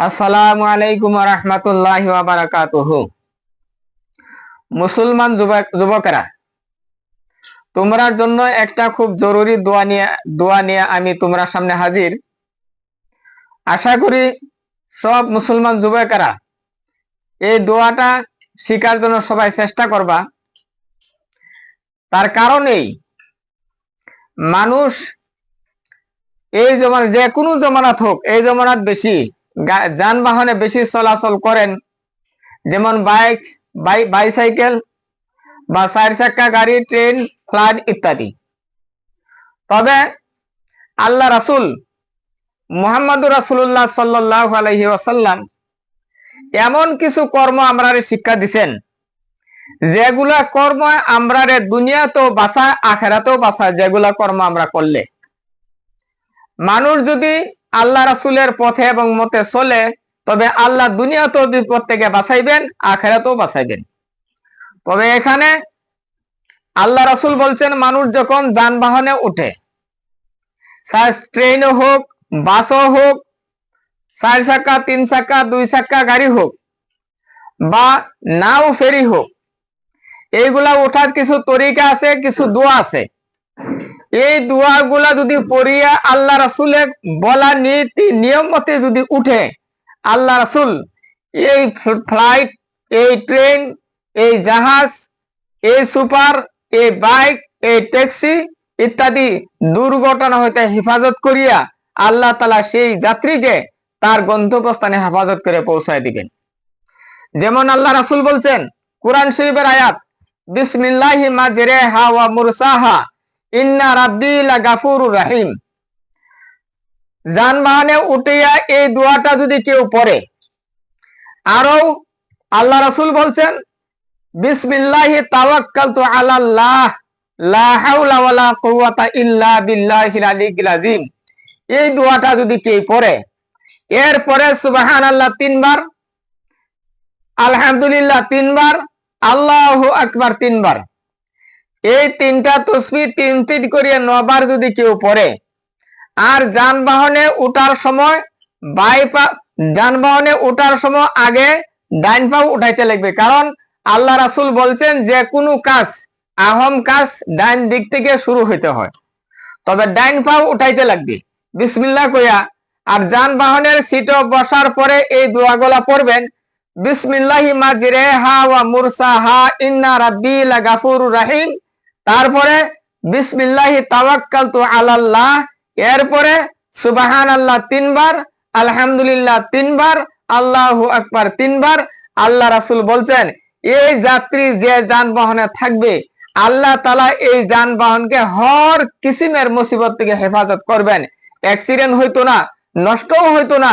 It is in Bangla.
আসসালামু আলাইকুম ওয়া রাহমাতুল্লাহি ওয়া বারাকাতুহু। মুসলমান যুবকেরা, তোমরার জন্য একটা খুব জরুরি দোয়া নিয়ে আমি তোমার সামনে হাজির। আশা করি সব মুসলমান যুবকেরা এই দোয়াটা শিখার জন্য সবাই চেষ্টা করবা। তার কারণেই মানুষ এই যে কোনো জমানাত হোক, এই জমানাত বেশি যানবাহনে বেশি চলাচল করেন, যেমন বাইসাইকেল বা 4 চাকা গাড়ি, ট্রেন, ফ্লাইট ইত্যাদি। তবে আল্লাহ রাসূল মুহাম্মদুর রাসূলুল্লাহ সাল্লাল্লাহু আলাইহি ওয়াসাল্লাম এমন কিছু কর্ম আমরারে শিক্ষা দিছেন, যেগুলা কর্ম আমরারে দুনিয়াতেও বাঁচায়, আখিরাতেও বাঁচায়। যেগুলা কর্ম আমরা করলে মানুষ যদি আল্লাহ রাসূলের পথে এবং মতে চলে, তবে আল্লাহ দুনিয়াতেও বিপদ থেকে বাঁচাইবেন, আখিরাতেও বাঁচাইবেন। তবে এখানে আল্লাহ রাসূল বলছেন, মানুষ যখন যানবাহনে উঠে, ট্রেনও হোক, বাসও হোক, 4 চাকা, 3 চাকা, 2 চাকা গাড়ি হোক, বা নাও ফেরি হোক, এইগুলা ওঠার কিছু তরিকা আছে, কিছু দোয়া আছে। এই দোয়াগুলা যদি পড়িয়া আল্লাহ রাসূলের বলা নীতি নিয়ম মতে যদি উঠে, আল্লাহ রাসূল এই ফ্লাইট, এই ট্রেন, এই জাহাজ, এই সুপার, এই বাইক, এই ট্যাক্সি ইত্যাদি দুর্ঘটনা হইতে হেফাজত করিয়া আল্লাহ তাআলা সেই যাত্রীকে তার গন্তব্যস্থানে হেফাজত করে পৌঁছায় দিবেন। যেমন আল্লাহ রাসূল বলছেন, কুরআন শরীফের আয়াত, বিসমিল্লাহি মাজরিহা ওয়া মুরসাহা ইন্না রাব্বি লাগাফুরুর রহিম। যানবাহনে উঠিয়া এই দোয়াটা যদি কেউ পড়ে, আরো আল্লাহ রাসূল বলছেন, বিসমিল্লাহি তাওয়াক্কালতু আলাল্লাহ লা হাওলা ওয়ালা কুওয়াতা ইল্লা বিল্লাহিল আলিয়্যিল আযীম। এই দোয়াটা যদি কেউ পড়ে, এরপরে সুবহানাল্লাহ 3 বার, আলহামদুলিল্লাহ 3 বার, আল্লাহু আকবার 3 বার, এই 3টা তাসবিহ 3 করে 9 বার যদি কেউ পড়ে, আর যানবাহনে ওঠার সময় আগে ডাইন পা উঠাইতে লাগবে। কারণ আল্লাহ রাসূল বলছেন, যে কোনো কাজ, আহম কাজ ডাইন দিক থেকে শুরু হইতে হয়। তবে ডাইন পা উঠাইতে লাগবে বিসমিল্লাহ কইয়া। আর যানবাহনের সিটে বসার পরে এই দোয়াগুলা পড়বেন, বিসমিল্লাহি মাজরিহা ওয়া মুরসাহা ইন্না রাব্বি লাগাফুরুর রহিম। তারপরে বিসমিল্লাহি তাওয়াক্কালতু আলাল্লাহ, এরপরে সুবহানাল্লাহ 3 বার, আলহামদুলিল্লাহ 3 বার, আল্লাহু আকবার 3 বার। আল্লাহ রাসূল বলছেন, এই যাত্রী যে যানবাহনে থাকবে, আল্লাহ তাআলা এই যানবাহনকে হর কিসিমের মুসিবত থেকে হেফাজত করবেন। অ্যাক্সিডেন্ট হইতো না, নষ্টও হইতো না,